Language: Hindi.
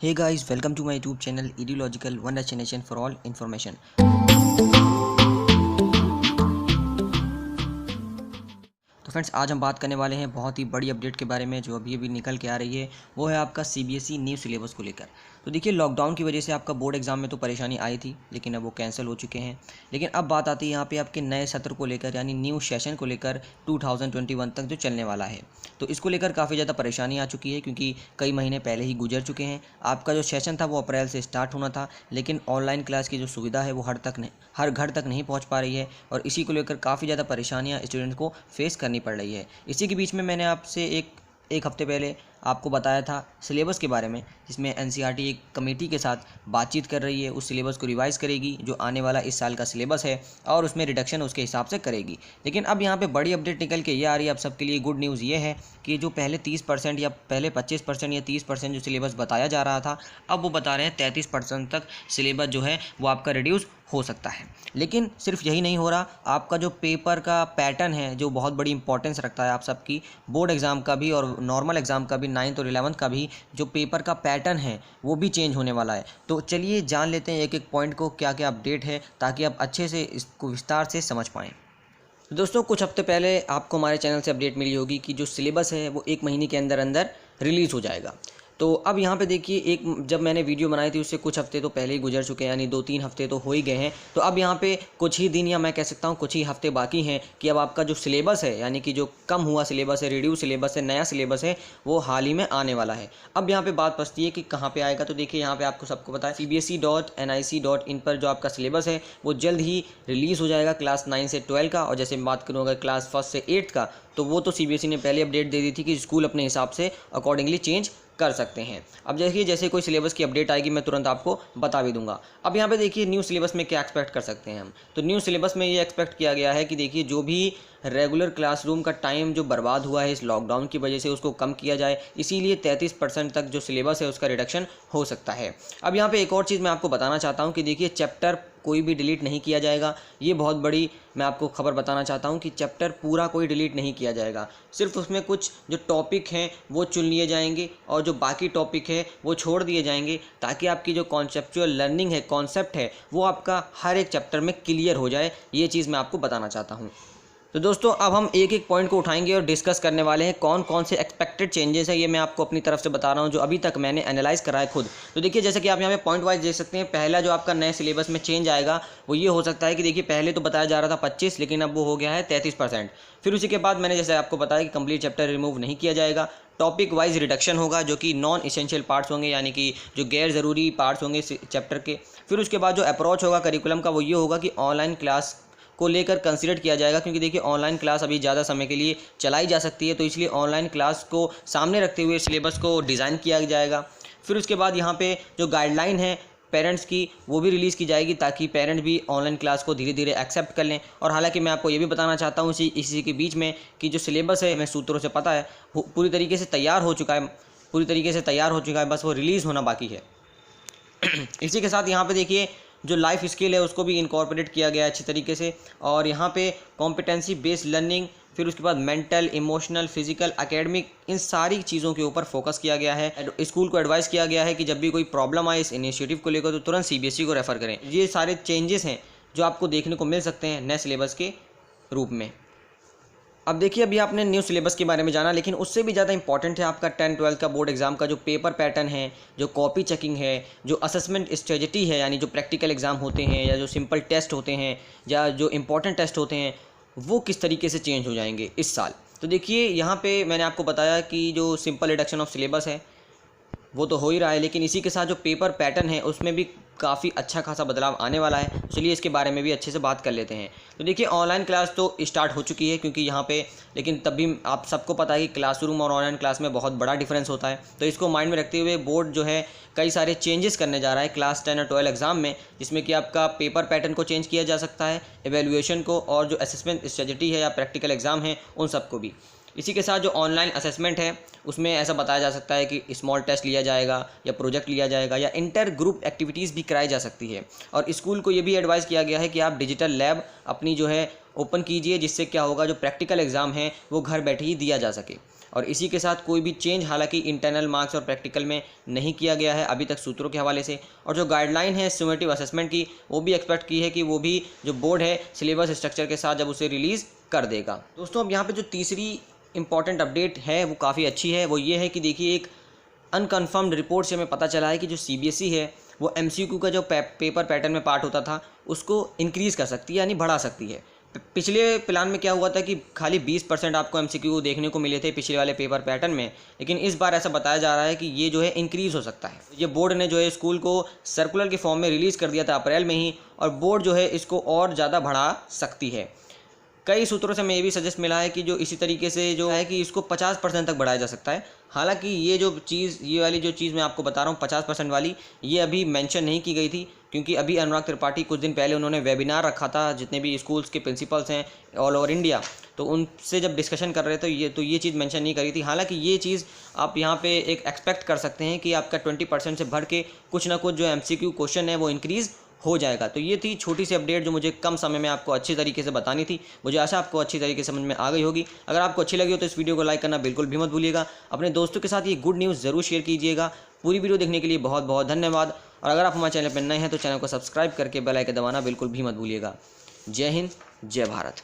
Hey guys, welcome to my YouTube channel Ideological One Destination for All Information. तो फ्रेंड्स, आज हम बात करने वाले हैं बहुत ही बड़ी अपडेट के बारे में जो अभी अभी निकल के आ रही है। वो है आपका सीबीएसई न्यू सिलेबस को लेकर। तो देखिए, लॉकडाउन की वजह से आपका बोर्ड एग्जाम में तो परेशानी आई थी, लेकिन अब वो कैंसिल हो चुके हैं। लेकिन अब बात आती है यहाँ पे आपके नए सत्र को लेकर, यानी न्यू सेशन को लेकर 2021 तक जो चलने वाला है। तो इसको लेकर काफ़ी ज़्यादा परेशानी आ चुकी है, क्योंकि कई महीने पहले ही गुजर चुके हैं। आपका जो सेशन था वो अप्रैल से स्टार्ट होना था, लेकिन ऑनलाइन क्लास की जो सुविधा है वो हर घर तक नहीं पहुँच पा रही है, और इसी को लेकर काफ़ी ज़्यादा परेशानियाँ स्टूडेंट को फेस करनी पड़ रही है। इसी के बीच में मैंने आपसे एक हफ्ते पहले आपको बताया था सिलेबस के बारे में, जिसमें एनसीईआरटी एक कमेटी के साथ बातचीत कर रही है, उस सिलेबस को रिवाइज़ करेगी जो आने वाला इस साल का सिलेबस है, और उसमें रिडक्शन उसके हिसाब से करेगी। लेकिन अब यहाँ पे बड़ी अपडेट निकल के ये आ रही है, अब सबके लिए गुड न्यूज़ ये है कि जो पहले 30% या पहले 25% या 30% जो सिलेबस बताया जा रहा था, अब वो बता रहे हैं 33% तक सिलेबस जो है वो आपका रिड्यूस हो सकता है। लेकिन सिर्फ यही नहीं हो रहा, आपका जो पेपर का पैटर्न है जो बहुत बड़ी इंपॉर्टेंस रखता है आप सबकी बोर्ड एग्ज़ाम का भी और नॉर्मल एग्ज़ाम का भी, 9th और 11th का भी, जो पेपर का पैटर्न है वो भी चेंज होने वाला है। तो चलिए जान लेते हैं एक एक पॉइंट को, क्या क्या अपडेट है, ताकि आप अच्छे से इसको विस्तार से समझ पाएँ। दोस्तों, कुछ हफ्ते पहले आपको हमारे चैनल से अपडेट मिली होगी कि जो सिलेबस है वो 1 महीने के अंदर अंदर रिलीज़ हो जाएगा। तो अब यहाँ पे देखिए, जब मैंने वीडियो बनाई थी उससे कुछ हफ्ते तो पहले ही गुजर चुके हैं, यानी 2-3 हफ्ते तो हो ही गए हैं। तो अब यहाँ पे कुछ ही दिन, या मैं कह सकता हूँ कुछ ही हफ्ते बाकी हैं कि अब आपका जो सिलेबस है, यानी कि जो कम हुआ सिलेबस है, रिड्यूस सिलेबस है, नया सिलेबस है, वो हाल ही में आने वाला है। अब यहाँ पे बात पड़ती है कि कहाँ पे आएगा। तो देखिए, यहाँ पे आपको सबको पता है cbse.nic.in पर जो आपका सिलेबस है वो जल्द ही रिलीज़ हो जाएगा, क्लास 9 से 12 का। और जैसे मैं बात करूँ अगर क्लास 1 से 8 का, तो वो तो सीबीएसई ने पहले अपडेट दे दी थी कि स्कूल अपने हिसाब से अकॉर्डिंगली चेंज कर सकते हैं। अब देखिए, जैसे कोई सिलेबस की अपडेट आएगी मैं तुरंत आपको बता भी दूंगा। अब यहाँ पे देखिए, न्यू सिलेबस में क्या एक्सपेक्ट कर सकते हैं हम। तो न्यू सिलेबस में ये एक्सपेक्ट किया गया है कि देखिए, जो भी रेगुलर क्लासरूम का टाइम जो बर्बाद हुआ है इस लॉकडाउन की वजह से, उसको कम किया जाए। इसीलिए 33% तक जो सिलेबस है उसका रिडक्शन हो सकता है। अब यहाँ पे एक और चीज़ मैं आपको बताना चाहता हूँ कि देखिए, चैप्टर कोई भी डिलीट नहीं किया जाएगा। ये बहुत बड़ी मैं आपको खबर बताना चाहता हूँ कि चैप्टर पूरा कोई डिलीट नहीं किया जाएगा। सिर्फ उसमें कुछ जो टॉपिक हैं वो चुन लिए जाएंगे, और जो बाकी टॉपिक है वो छोड़ दिए जाएंगे, ताकि आपकी जो कॉन्सेप्चुअल लर्निंग है, कॉन्सेप्ट है, वो आपका हर एक चैप्टर में क्लियर हो जाए। ये चीज़ मैं आपको बताना चाहता हूँ। तो दोस्तों, अब हम एक एक पॉइंट को उठाएंगे और डिस्कस करने वाले हैं कौन कौन से एक्सपेक्टेड चेंजेस है। ये मैं आपको अपनी तरफ से बता रहा हूँ जो अभी तक मैंने एनालाइज करा है खुद। तो देखिए, जैसे कि आप यहाँ पे पॉइंट वाइज देख सकते हैं, पहला जो आपका नए सिलेबस में चेंज आएगा वो ये हो सकता है कि देखिए, पहले तो बताया जा रहा था 25, लेकिन अब वो हो गया है 33%। फिर उसी के बाद मैंने जैसे आपको बताया कि कंप्लीट चैप्टर रिमूव नहीं किया जाएगा। टॉपिक वाइज रिडक्शन होगा, जो कि नॉन इसेंशियल पार्ट्स होंगे, यानी कि जो गैर ज़रूरी पार्ट्स होंगे चैप्टर के। फिर उसके बाद जो अप्रोच होगा करिकुलम का, वो ये होगा कि ऑनलाइन क्लास को लेकर कंसीडर किया जाएगा, क्योंकि देखिए, ऑनलाइन क्लास अभी ज़्यादा समय के लिए चलाई जा सकती है, तो इसलिए ऑनलाइन क्लास को सामने रखते हुए सिलेबस को डिज़ाइन किया जाएगा। फिर उसके बाद यहाँ पे जो गाइडलाइन है पेरेंट्स की, वो भी रिलीज़ की जाएगी, ताकि पेरेंट्स भी ऑनलाइन क्लास को धीरे धीरे एक्सेप्ट कर लें। और हालांकि मैं आपको ये भी बताना चाहता हूँ इसी के बीच में कि जो सिलेबस है, हमें सूत्रों से पता है पूरी तरीके से तैयार हो चुका है, बस वो रिलीज़ होना बाकी है। इसी के साथ यहाँ पे देखिए, जो लाइफ स्किल है उसको भी इनकॉर्पोरेट किया गया है अच्छी तरीके से, और यहाँ पे कॉम्पिटेंसी बेस्ड लर्निंग, फिर उसके बाद मेंटल, इमोशनल, फिजिकल, एकेडमिक, इन सारी चीज़ों के ऊपर फोकस किया गया है। स्कूल को एडवाइस किया गया है कि जब भी कोई प्रॉब्लम आए इस इनिशिएटिव को लेकर, तो तुरंत सीबीएसई को रेफ़र करें। ये सारे चेंजेस हैं जो आपको देखने को मिल सकते हैं नए सिलेबस के रूप में। अब देखिए, अभी आपने न्यू सिलेबस के बारे में जाना, लेकिन उससे भी ज़्यादा इंपॉर्टेंट है आपका 10-12 का बोर्ड एग्जाम का जो पेपर पैटर्न है, जो कॉपी चेकिंग है, जो असेसमेंट स्ट्रेटजी है, यानी जो प्रैक्टिकल एग्जाम होते हैं या जो सिंपल टेस्ट होते हैं या जो इंपॉर्टेंट टेस्ट होते हैं, वो किस तरीके से चेंज हो जाएंगे इस साल। तो देखिए, यहाँ पे मैंने आपको बताया कि जो सिंपल रिडक्शन ऑफ सिलेबस है वो तो हो ही रहा है, लेकिन इसी के साथ जो पेपर पैटर्न है उसमें भी काफ़ी अच्छा खासा बदलाव आने वाला है। चलिए इसके बारे में भी अच्छे से बात कर लेते हैं। तो देखिए, ऑनलाइन क्लास तो स्टार्ट हो चुकी है, क्योंकि यहाँ पे, लेकिन तब भी आप सबको पता है कि क्लासरूम और ऑनलाइन क्लास में बहुत बड़ा डिफरेंस होता है। तो इसको माइंड में रखते हुए बोर्ड जो है कई सारे चेंजेस करने जा रहा है क्लास 10 और 12 एग्ज़ाम में, जिसमें कि आपका पेपर पैटर्न को चेंज किया जा सकता है, एवेल्यूएशन को, और जो असेसमेंट स्ट्रेटजी है या प्रैक्टिकल एग्ज़ाम है उन सबको भी। इसी के साथ जो ऑनलाइन असेसमेंट है उसमें ऐसा बताया जा सकता है कि स्मॉल टेस्ट लिया जाएगा, या प्रोजेक्ट लिया जाएगा, या इंटर ग्रुप एक्टिविटीज़ भी कराई जा सकती है। और स्कूल को ये भी एडवाइस किया गया है कि आप डिजिटल लैब अपनी जो है ओपन कीजिए, जिससे क्या होगा, जो प्रैक्टिकल एग्ज़ाम है वो घर बैठे ही दिया जा सके। और इसी के साथ कोई भी चेंज हालांकि इंटरनल मार्क्स और प्रैक्टिकल में नहीं किया गया है अभी तक सूत्रों के हवाले से। और जो गाइडलाइन है समेटिव असेसमेंट की, वो भी एक्सपेक्ट की है कि वो भी जो बोर्ड है सिलेबस स्ट्रक्चर के साथ जब उसे रिलीज़ कर देगा। दोस्तों अब यहाँ पे जो तीसरी इंपॉर्टेंट अपडेट है वो काफ़ी अच्छी है। वो ये है कि देखिए एक अनकन्फर्म्ड रिपोर्ट से हमें पता चला है कि जो सीबीएसई है वो एमसीक्यू का जो पेपर पैटर्न में पार्ट होता था उसको इंक्रीज़ कर सकती है, यानी बढ़ा सकती है। पिछले प्लान में क्या हुआ था कि खाली 20% आपको एमसीक्यू देखने को मिले थे पिछले वाले पेपर पैटर्न में, लेकिन इस बार ऐसा बताया जा रहा है कि ये जो है इंक्रीज़ हो सकता है। ये बोर्ड ने जो है स्कूल को सर्कुलर के फॉर्म में रिलीज़ कर दिया था अप्रैल में ही, और बोर्ड जो है इसको और ज़्यादा बढ़ा सकती है। कई सूत्रों से मैं ये भी सजेस्ट मिला है कि जो इसी तरीके से जो है कि इसको 50% तक बढ़ाया जा सकता है। हालांकि ये वाली जो चीज़ मैं आपको बता रहा हूँ 50% वाली, ये अभी मेंशन नहीं की गई थी, क्योंकि अभी अनुराग त्रिपाठी कुछ दिन पहले उन्होंने वेबिनार रखा था जितने भी स्कूल्स के प्रिंसिपल्स हैं ऑल ओवर इंडिया, तो उनसे जब डिस्कशन कर रहे थे तो ये चीज़ मेंशन नहीं करी थी। हालांकि ये चीज़ आप यहाँ पे एक एक्सपेक्ट कर सकते हैं कि आपका 20% से बढ़ के कुछ ना कुछ जो एमसीक्यू क्वेश्चन है वो इंक्रीज़ हो जाएगा। तो ये थी छोटी सी अपडेट जो मुझे कम समय में आपको अच्छी तरीके से बतानी थी। मुझे आशा आपको अच्छी तरीके से समझ में आ गई होगी। अगर आपको अच्छी लगी हो तो इस वीडियो को लाइक करना बिल्कुल भी मत भूलिएगा। अपने दोस्तों के साथ ये गुड न्यूज़ ज़रूर शेयर कीजिएगा। पूरी वीडियो देखने के लिए बहुत बहुत धन्यवाद। और अगर आप हमारे चैनल पर नए हैं तो चैनल को सब्सक्राइब करके बेल आइकन दबाना बिल्कुल भी मत भूलिएगा। जय हिंद, जय भारत।